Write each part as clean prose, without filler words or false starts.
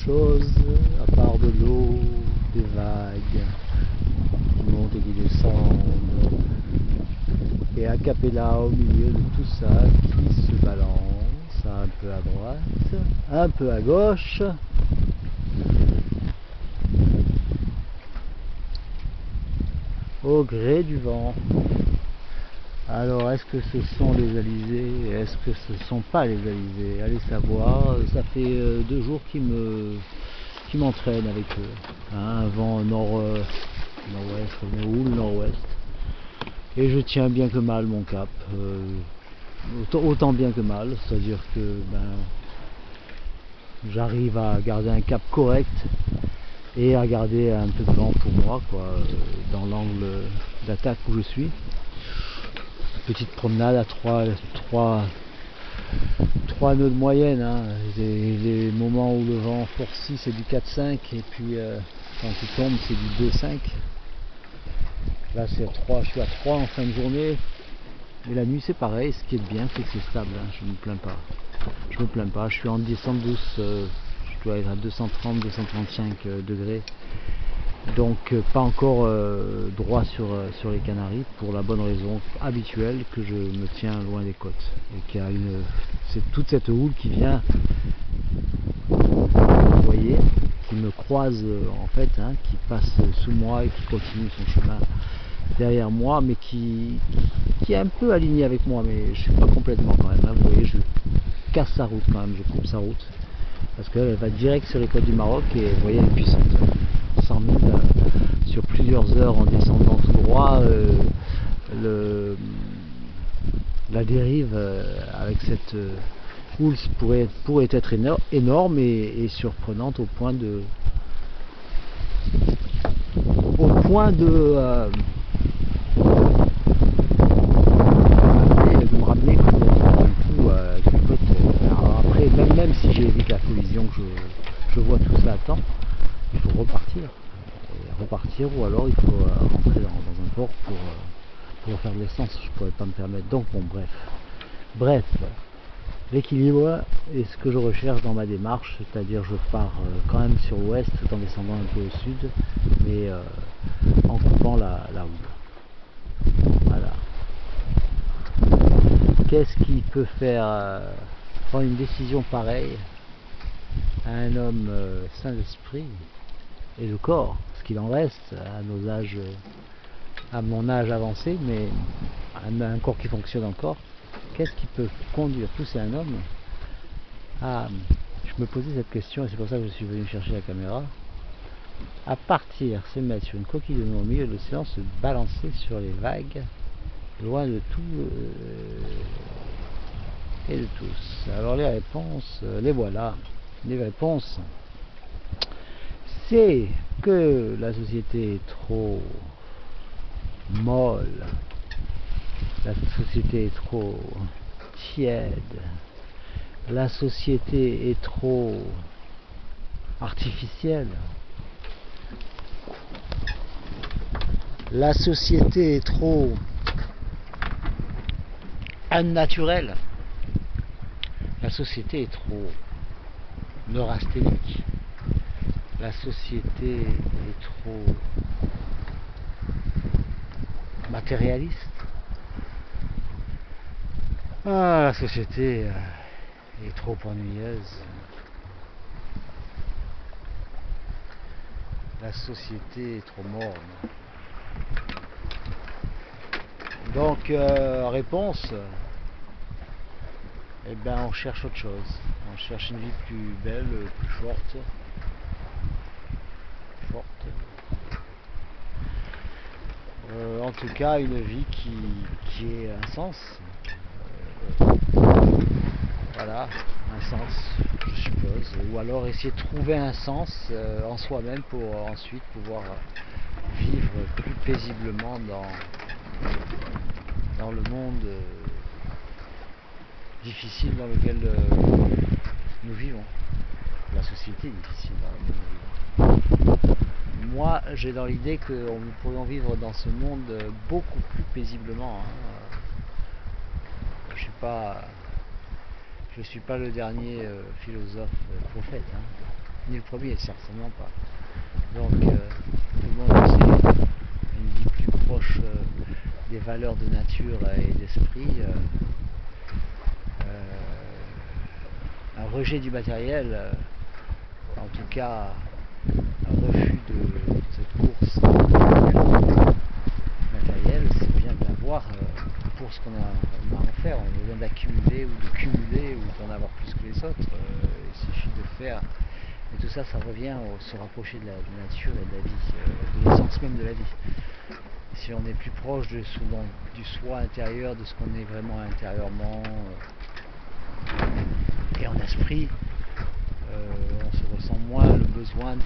chose à part de l'eau, des vagues qui montent et qui descendent, et a cappella au milieu de tout ça qui se balance un peu à droite, un peu à gauche. Au gré du vent. Alors, est-ce que ce sont les alizés? Est-ce que ce ne sont pas les alizés? Allez savoir. Ça fait 2 jours qui m'entraînent avec eux. Hein, un vent nord-ouest, ou le nord-ouest. Et je tiens bien que mal mon cap. Autant bien que mal. C'est-à-dire que j'arrive à garder un cap correct et à garder un peu de vent pour moi, quoi, dans l'angle d'attaque où je suis. Petite promenade à 3 nœuds de moyenne, hein. Les moments où le vent forcit c'est du 4-5 et puis quand il tombe c'est du 2-5. Là c'est 3, je suis à 3 en fin de journée. Et la nuit c'est pareil, ce qui est bien c'est que c'est stable, hein. Je me plains pas. Je suis en descente douce, je dois être à 230-235 degrés. Donc pas encore droit sur les Canaries, pour la bonne raison habituelle que je me tiens loin des côtes. Et qu'il y a c'est toute cette houle qui vient, vous voyez, qui me croise en fait, hein, qui passe sous moi et qui continue son chemin derrière moi, mais qui est un peu aligné avec moi, mais je suis pas complètement quand même, hein. Vous voyez, je casse sa route quand même, je coupe sa route, parce qu'elle va direct sur les côtes du Maroc et vous voyez elle est puissante. 100 000 sur plusieurs heures en descendant tout droit, la dérive avec cette houle pourrait être énorme et surprenante au point de me ramener d'un coup avec les côtes. Alors après, même si j'évite la collision, que je vois tout ça à temps, il faut repartir. Ou alors il faut rentrer dans un port pour faire de l'essence. Je pourrais pas me permettre. Donc bon, bref, l'équilibre est ce que je recherche dans ma démarche, c'est-à-dire je pars quand même sur l'ouest tout en descendant un peu au sud, mais en coupant la houle. Voilà. Qu'est-ce qui peut faire prendre une décision pareille à un homme sain d'esprit et de corps, ce qu'il en reste à mon âge avancé, mais un corps qui fonctionne encore? Qu'est-ce qui peut pousser un homme à, je me posais cette question et c'est pour ça que je suis venu chercher la caméra, à partir, se mettre sur une coquille de noix au milieu de l'océan, se balancer sur les vagues, loin de tout et de tous. Alors les réponses, les voilà. Les réponses, c'est que la société est trop molle, la société est trop tiède, la société est trop artificielle, la société est trop unnaturelle, la société est trop neurasthénique, la société est trop matérialiste. La société est trop ennuyeuse. La société est trop morne. Donc, réponse, eh ben, on cherche autre chose. On cherche une vie plus belle, plus forte. En tout cas, une vie qui ait un sens. Voilà, un sens, je suppose. Ou alors essayer de trouver un sens en soi-même pour ensuite pouvoir vivre plus paisiblement dans le monde difficile dans lequel nous vivons. La société est difficile dans laquelle nous vivons. Moi, j'ai dans l'idée que nous pourrions vivre dans ce monde beaucoup plus paisiblement. Hein. Je suis pas le dernier philosophe prophète. Hein. ni le premier, certainement pas. Donc tout le monde essaie une vie plus proche des valeurs de nature et d'esprit, un rejet du matériel, en tout cas un refus de cette course matérielle, c'est bien de l'avoir pour ce qu'on a à en faire. On a besoin d'accumuler ou de cumuler ou d'en avoir plus que les autres. Il suffit de faire. Et tout ça, ça revient à se rapprocher de la nature et de la vie, de l'essence même de la vie. Si on est plus proche du soi intérieur, de ce qu'on est vraiment intérieurement et en esprit, on se ressent moins le besoin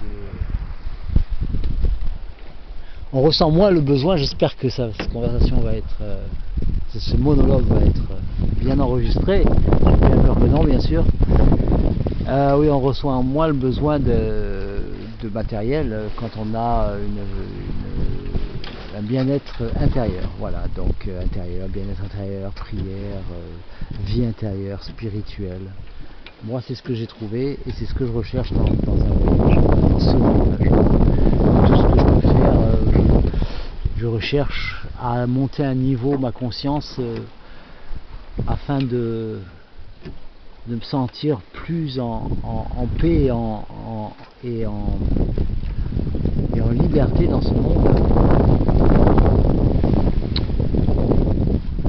on ressent moins le besoin, j'espère que cette conversation va être, ce monologue va être bien enregistré, j'ai bien peur que non bien sûr. Oui, on ressent moins le besoin de matériel quand on a un bien-être intérieur, voilà, donc intérieur, bien-être intérieur, prière, vie intérieure, spirituelle. Moi c'est ce que j'ai trouvé et c'est ce que je recherche dans un voyage, dans ce voyage. Tout ce que je peux faire, je recherche à monter un niveau ma conscience afin de me sentir plus en paix et en liberté dans ce monde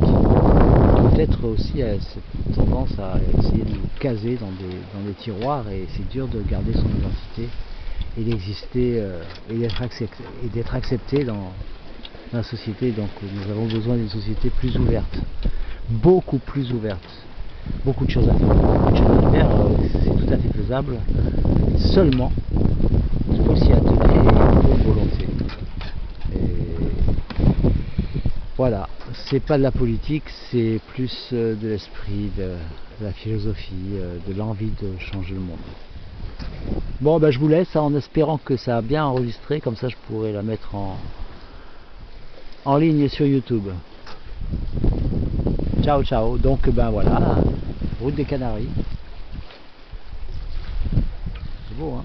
qui peut-être aussi a cette tendance à essayer de nous caser dans des tiroirs, et c'est dur de garder son identité et d'exister et d'être accepté dans la société. Donc nous avons besoin d'une société plus ouverte, beaucoup plus ouverte. Beaucoup de choses à faire, c'est tout à fait faisable, seulement il faut s'y atteler et il faut une volonté. Et voilà, c'est pas de la politique, c'est plus de l'esprit, de la philosophie, de l'envie de changer le monde. Bon, ben je vous laisse en espérant que ça a bien enregistré, comme ça je pourrai la mettre en ligne sur YouTube. Ciao ciao, donc ben voilà, route des Canaries. C'est beau hein.